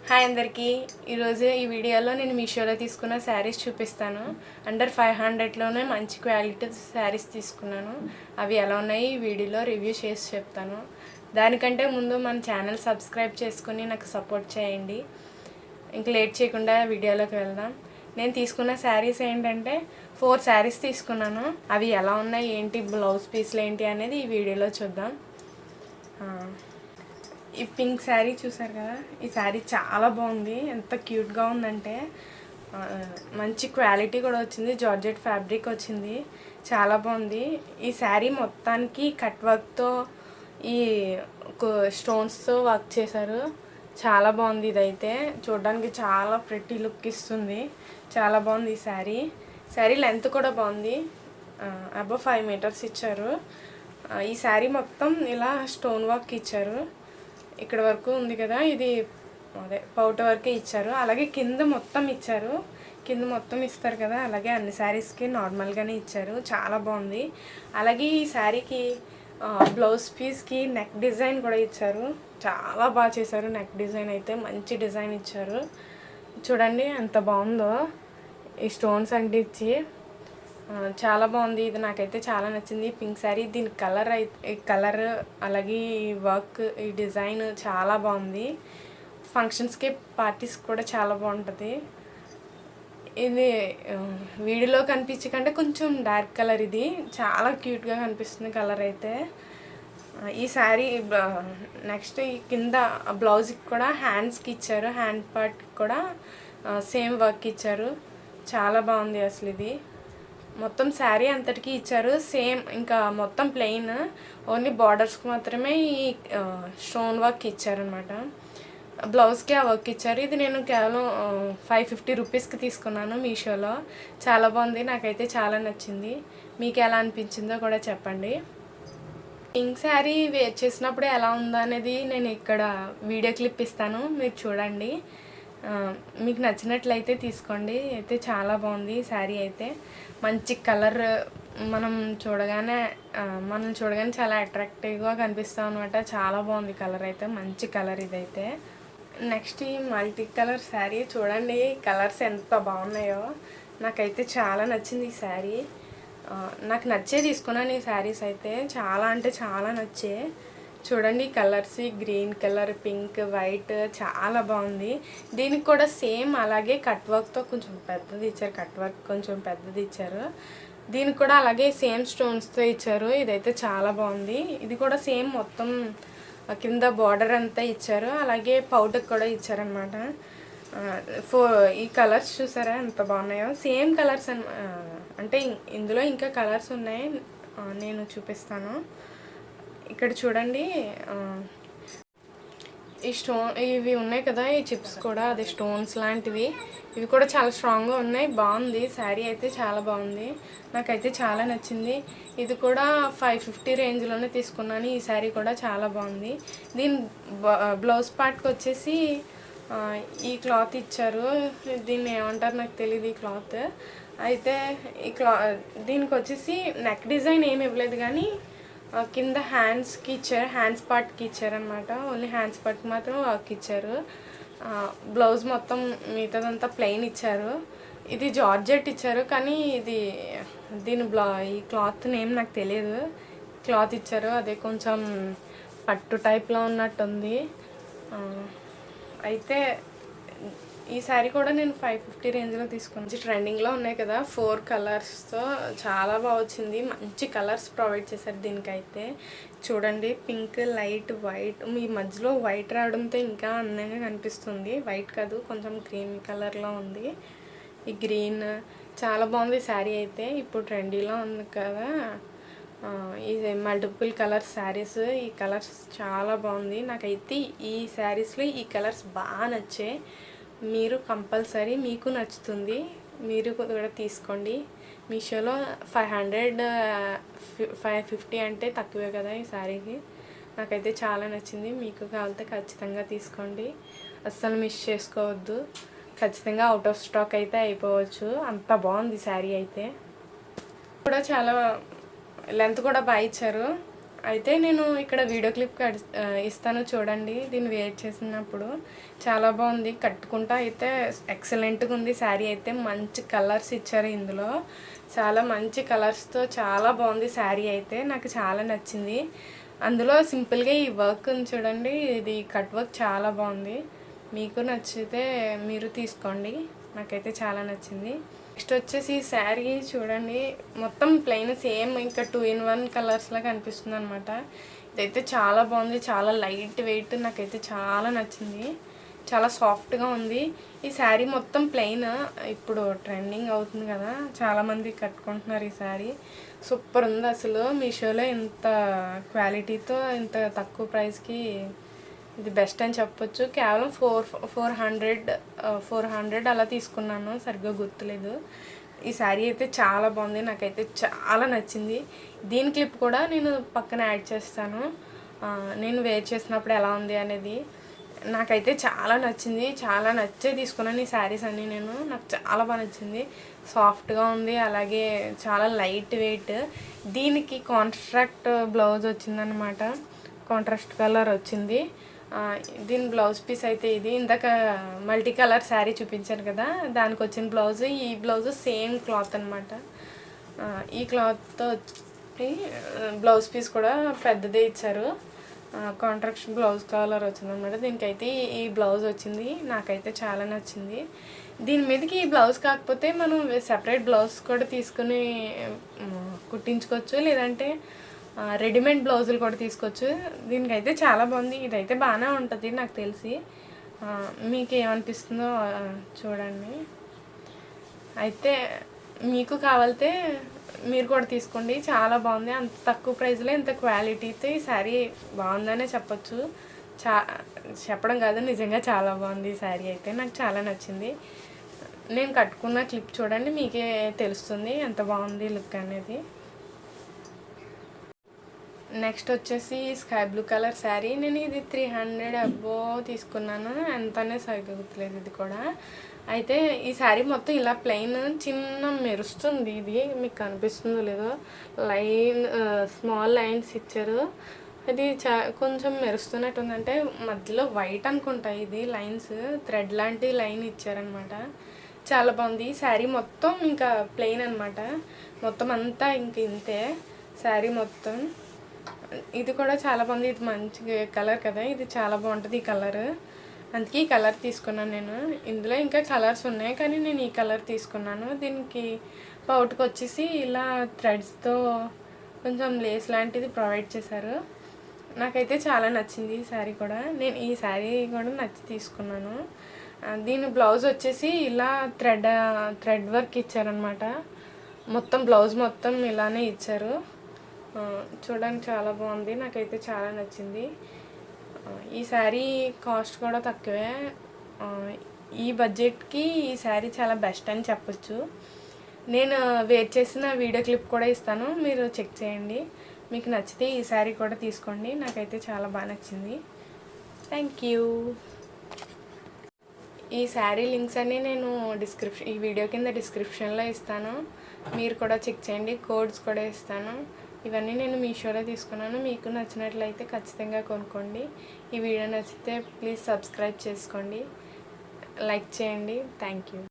Hi అందరికీ ఈరోజు ఈ వీడియోలో నేను మీషోలో తీసుకున్న శారీస్ చూపిస్తాను. అండర్ 500లోనే మంచి క్వాలిటీ శారీస్ తీసుకున్నాను. అవి ఎలా ఉన్నాయి ఈ వీడియోలో రివ్యూ చేసి చెప్తాను. దానికంటే ముందు మన ఛానల్ సబ్స్క్రైబ్ చేసుకుని నాకు సపోర్ట్ చేయండి. ఇంక లేట్ చేయకుండా వీడియోలోకి వెళ్దాం. నేను తీసుకున్న శారీస్ ఏంటంటే 4 శారీస్ తీసుకున్నాను. అవి ఎలా ఉన్నాయి ఏంటి, బ్లౌజ్ పీస్లు ఏంటి అనేది ఈ వీడియోలో చూద్దాం. ఈ పింక్ శారీ చూసారు కదా, ఈ శారీ చాలా బాగుంది. ఎంత క్యూట్గా ఉందంటే మంచి క్వాలిటీ కూడా వచ్చింది. జార్జెట్ ఫ్యాబ్రిక్ వచ్చింది, చాలా బాగుంది. ఈ శారీ మొత్తానికి కట్ వర్క్తో ఈ స్టోన్స్తో వర్క్ చేశారు. చాలా బాగుంది. ఇదైతే చూడడానికి చాలా ప్రెట్టి లుక్ ఇస్తుంది. చాలా బాగుంది ఈ శారీ లెంత్ కూడా బాగుంది. అబౌవ్ 5 మీటర్స్ ఇచ్చారు. ఈ శారీ మొత్తం ఇలా స్టోన్ వర్క్ ఇచ్చారు. ఇక్కడ వరకు ఉంది కదా, ఇది అదే పౌట వరకే ఇచ్చారు. అలాగే కింద మొత్తం ఇచ్చారు. కింద మొత్తం ఇస్తారు కదా, అలాగే అన్ని శారీస్కి నార్మల్గానే ఇచ్చారు. చాలా బాగుంది. అలాగే ఈ శారీకి బ్లౌజ్ పీస్కి నెక్ డిజైన్ కూడా ఇచ్చారు. చాలా బాగా చేశారు. నెక్ డిజైన్ అయితే మంచి డిజైన్ ఇచ్చారు. చూడండి ఎంత బాగుందో ఈ స్టోన్స్ అంటించి. చాలా బాగుంది. ఇది నాకైతే చాలా నచ్చింది పింక్ శారీ. దీని కలర్ అలాగే ఈ వర్క్, ఈ డిజైన్ చాలా బాగుంది. ఫంక్షన్స్కి పార్టీస్కి కూడా చాలా బాగుంటుంది. ఇది వీడియోలో కనిపించే కంటే కొంచెం డార్క్ కలర్. ఇది చాలా క్యూట్గా కనిపిస్తుంది కలర్ అయితే. ఈ శారీ నెక్స్ట్ ఈ కింద బ్లౌజ్కి కూడా హ్యాండ్స్కి ఇచ్చారు. హ్యాండ్ పార్ట్కి కూడా సేమ్ వర్క్ ఇచ్చారు. చాలా బాగుంది అసలు. ఇది మొత్తం శారీ అంతటికి ఇచ్చారు సేమ్. ఇంకా మొత్తం ప్లెయిన్, ఓన్లీ బార్డర్స్కి మాత్రమే ఈ స్టోన్ వర్క్ ఇచ్చారనమాట. బ్లౌజ్కి ఆ వర్క్ ఇచ్చారు. ఇది నేను కేవలం 550 రూపీస్కి తీసుకున్నాను మీషోలో. చాలా బాగుంది, నాకైతే చాలా నచ్చింది. మీకు ఎలా అనిపించిందో కూడా చెప్పండి. పింక్ శారీ వేర్ చేసినప్పుడు ఎలా ఉందో అనేది నేను ఇక్కడ వీడియో క్లిప్ ఇస్తాను, మీరు చూడండి. మీకు నచ్చినట్లయితే తీసుకోండి. అయితే చాలా బాగుంది శారీ అయితే. మంచి కలర్, మనం చూడగానే చాలా అట్రాక్టివ్గా కనిపిస్తాం అనమాట. చాలా బాగుంది కలర్ అయితే, మంచి కలర్ ఇదైతే. నెక్స్ట్ ఈ మల్టీ కలర్ శారీ చూడండి, కలర్స్ ఎంత బాగున్నాయో. నాకైతే చాలా నచ్చింది ఈ శారీ. నాకు నచ్చే తీసుకున్నాను ఈ శారీస్ అయితే. చాలా అంటే చాలా నచ్చే. చూడండి colours, green colour, pink, white చాలా బాగుంది. దీనికి కూడా సేమ్ అలాగే కట్ వర్క్తో కొంచెం పెద్దది ఇచ్చారు. కట్ వర్క్ కొంచెం పెద్దది ఇచ్చారు. దీనికి కూడా అలాగే సేమ్ స్టోన్స్తో ఇచ్చారు. ఇదైతే చాలా బాగుంది. ఇది కూడా సేమ్ మొత్తం కింద బార్డర్ అంతా ఇచ్చారు. అలాగే పౌటర్కి కూడా ఇచ్చారనమాట. ఈ కలర్స్ చూసారా ఎంత బాగున్నాయో. సేమ్ కలర్స్ అంటే ఇందులో ఇంకా కలర్స్ ఉన్నాయి, నేను చూపిస్తాను. ఇక్కడ చూడండి, ఈ ఇవి ఉన్నాయి కదా, ఈ చిప్స్ కూడా అదే స్టోన్స్ లాంటివి. ఇవి కూడా చాలా స్ట్రాంగ్గా ఉన్నాయి. బాగుంది శారీ అయితే, చాలా బాగుంది. నాకైతే చాలా నచ్చింది. ఇది కూడా 550 రేంజ్లోనే తీసుకున్నాను. ఈ శారీ కూడా చాలా బాగుంది. దీని బ్లౌజ్ పార్ట్కి వచ్చేసి ఈ క్లాత్ ఇచ్చారు. దీన్ని ఏమంటారు నాకు తెలియదు ఈ క్లాత్ అయితే. దీనికి వచ్చేసి నెక్ డిజైన్ ఏమి ఇవ్వలేదు, కానీ కింద హ్యాండ్స్కి ఇచ్చారు. హ్యాండ్స్ పార్ట్కి ఇచ్చారనమాట. ఓన్లీ హ్యాండ్స్ పార్ట్కి మాత్రం వర్క్ ఇచ్చారు. బ్లౌజ్ మొత్తం మిగతాదంతా ప్లెయిన్ ఇచ్చారు. ఇది జార్జెట్ ఇచ్చారు, కానీ ఈ క్లాత్ నేమ్ నాకు తెలియదు. క్లాత్ ఇచ్చారు, అదే కొంచెం పట్టు టైప్లో ఉన్నట్టుంది. అయితే ఈ శారీ కూడా నేను 550 రేంజ్లో తీసుకున్నాను. ట్రెండింగ్లో ఉన్నాయి కదా 4 కలర్స్తో, చాలా బాగా వచ్చింది. మంచి కలర్స్ ప్రొవైడ్ చేశారు దీనికైతే. చూడండి, పింక్, లైట్ వైట్, మీ మధ్యలో వైట్ రావడంతో ఇంకా అందంగా కనిపిస్తుంది. వైట్ కాదు, కొంచెం గ్రీన్ కలర్లో ఉంది. ఈ గ్రీన్ చాలా బాగుంది శారీ అయితే. ఇప్పుడు ట్రెండీలో ఉంది కదా ఈ మల్టిపుల్ కలర్స్ శారీస్. ఈ కలర్స్ చాలా బాగుంది. నాకైతే ఈ శారీస్లో ఈ కలర్స్ బాగా నచ్చాయి. మీరు కంపల్సరీ, మీకు నచ్చుతుంది, మీరు కూడా తీసుకోండి. మీషోలో 550 అంటే తక్కువే కదా ఈ శారీకి. నాకైతే చాలా నచ్చింది. మీకు కావాలంటే ఖచ్చితంగా తీసుకోండి, అస్సలు మిస్ చేసుకోవద్దు. ఖచ్చితంగా అవుట్ ఆఫ్ స్టాక్ అయితే అయిపోవచ్చు, అంత బాగుంది శారీ అయితే. కూడా చాలా లెంత్ కూడా బాగా ఇచ్చారు. అయితే నేను ఇక్కడ వీడియో క్లిప్ ఇస్తాను చూడండి. దీన్ని వేర్ చేసినప్పుడు చాలా బాగుంది. కట్టుకుంటా అయితే ఎక్సలెంట్గా ఉంది. శారీ అయితే మంచి కలర్స్ ఇచ్చారు ఇందులో. చాలా మంచి కలర్స్తో చాలా బాగుంది శారీ అయితే. నాకు చాలా నచ్చింది. అందులో సింపుల్గా ఈ వర్క్ ఉంది చూడండి, ఇది కట్ వర్క్ చాలా బాగుంది. మీకు నచ్చితే మీరు తీసుకోండి. నాకైతే చాలా నచ్చింది. నెక్స్ట్ వచ్చేసి ఈ శారీ చూడండి, మొత్తం ప్లెయిన్ సేమ్ ఇంకా 2-in-1 కలర్స్లా కనిపిస్తుంది అనమాట. ఇదైతే చాలా బాగుంది. చాలా లైట్ వెయిట్, నాకైతే చాలా నచ్చింది. చాలా సాఫ్ట్గా ఉంది. ఈ శారీ మొత్తం ప్లెయిన్, ఇప్పుడు ట్రెండింగ్ అవుతుంది కదా, చాలామంది కట్టుకుంటున్నారు ఈ శారీ. సూపర్ ఉంది అసలు. మీషోలో ఇంత క్వాలిటీతో ఇంత తక్కువ ప్రైస్కి ఇది బెస్ట్ అని చెప్పొచ్చు. కేవలం 400 అలా తీసుకున్నాను, సరిగ్గా గుర్తులేదు. ఈ శారీ అయితే చాలా బాగుంది. నాకైతే చాలా నచ్చింది. దీని క్లిప్ కూడా నేను పక్కన యాడ్ చేస్తాను, నేను వేర్ చేసినప్పుడు ఎలా ఉంది అనేది. నాకైతే చాలా నచ్చింది. చాలా నచ్చే తీసుకున్నాను ఈ శారీస్ అన్నీ నేను. నాకు చాలా బాగా నచ్చింది. సాఫ్ట్గా ఉంది, అలాగే చాలా లైట్ వెయిట్. దీనికి కాంట్రాక్ట్ బ్లౌజ్ వచ్చిందనమాట. కాంట్రాస్ట్ కలర్ వచ్చింది. దీని బ్లౌజ్ పీస్ అయితే ఇది. ఇందాక మల్టీ కలర్ శారీ చూపించాను కదా, దానికి వచ్చిన బ్లౌజ్. ఈ బ్లౌజ్ సేమ్ క్లాత్ అనమాట. ఈ క్లాత్తో వచ్చి బ్లౌజ్ పీస్ కూడా పెద్దదే ఇచ్చారు. కాంట్రాక్ట్ బ్లౌజ్ కలర్ వచ్చిందనమాట. దీనికైతే ఈ బ్లౌజ్ వచ్చింది. నాకైతే చాలా నచ్చింది. దీని మీదకి ఈ బ్లౌజ్ కాకపోతే మనం సెపరేట్ బ్లౌజ్ కూడా తీసుకుని కుట్టించుకోవచ్చు, లేదంటే రెడీమేడ్ బ్లౌజులు కూడా తీసుకోవచ్చు. దీనికైతే చాలా బాగుంది. ఇదైతే బాగానే ఉంటుంది నాకు తెలిసి. మీకు ఏమనిపిస్తుందో చూడండి. అయితే మీకు కావాలితే మీరు కూడా తీసుకోండి. చాలా బాగుంది. అంత తక్కువ ప్రైస్లో ఇంత క్వాలిటీతో ఈ శారీ బాగుందనే చెప్పచ్చు. చెప్పడం కాదు, నిజంగా చాలా బాగుంది ఈ శారీ అయితే. నాకు చాలా నచ్చింది. నేను కట్టుకున్న క్లిప్ చూడండి, మీకే తెలుస్తుంది ఎంత బాగుంది లుక్ అనేది. నెక్స్ట్ వచ్చేసి స్కై బ్లూ కలర్ శారీ. నేను ఇది 300 అబ్బో తీసుకున్నాను, ఎంతనే సరిగ్గా గుర్తులేదు ఇది కూడా. అయితే ఈ శారీ మొత్తం ఇలా ప్లెయిన్ చిన్న మెరుస్తుంది. ఇది మీకు కనిపిస్తుందో లేదో, స్మాల్ లైన్స్ ఇచ్చారు. ఇది కొంచెం మెరుస్తున్నట్టు ఉందంటే మధ్యలో వైట్ అనుకుంటా. ఇది లైన్స్ థ్రెడ్ లాంటి లైన్ ఇచ్చారనమాట. చాలా బాగుంది. శారీ మొత్తం ఇంకా ప్లెయిన్ అనమాట. మొత్తం అంతా ఇంక ఇంతే శారీ మొత్తం. ఇది కూడా చాలా బాగుంది. ఇది మంచి కలర్ కదా, ఇది చాలా బాగుంటుంది ఈ కలర్. అందుకే ఈ కలర్ తీసుకున్నాను నేను. ఇందులో ఇంకా కలర్స్ ఉన్నాయి, కానీ నేను ఈ కలర్ తీసుకున్నాను. దీనికి పౌట్కి వచ్చేసి ఇలా థ్రెడ్స్తో కొంచెం లేస్ లాంటిది ప్రొవైడ్ చేశారు. నాకైతే చాలా నచ్చింది ఈ శారీ కూడా. నేను ఈ శారీ కూడా నచ్చి తీసుకున్నాను. దీని బ్లౌజ్ వచ్చేసి ఇలా థ్రెడ్ వర్క్ ఇచ్చారనమాట. మొత్తం బ్లౌజ్ మొత్తం ఇలానే ఇచ్చారు. చూడడానికి చాలా బాగుంది. నాకైతే చాలా నచ్చింది. ఈ శారీ కాస్ట్ కూడా తక్కువే. ఈ బడ్జెట్కి ఈ శారీ చాలా బెస్ట్ అని చెప్పొచ్చు. నేను వేర్ చేసిన వీడియో క్లిప్ కూడా ఇస్తాను, మీరు చెక్ చేయండి. మీకు నచ్చితే ఈ శారీ కూడా తీసుకోండి. నాకైతే చాలా బాగా నచ్చింది. Thank you. ఈ శారీ లింక్స్ అన్నీ నేను ఈ వీడియో కింద డిస్క్రిప్షన్లో ఇస్తాను, మీరు కూడా చెక్ చేయండి. కోడ్స్ కూడా ఇస్తాను. ఇవన్నీ నేను మీషోలో తీసుకున్నాను. మీకు నచ్చినట్లయితే ఖచ్చితంగా కొనుక్కోండి. ఈ వీడియో నచ్చితే ప్లీజ్ సబ్స్క్రైబ్ చేసుకోండి, లైక్ చేయండి. Thank you.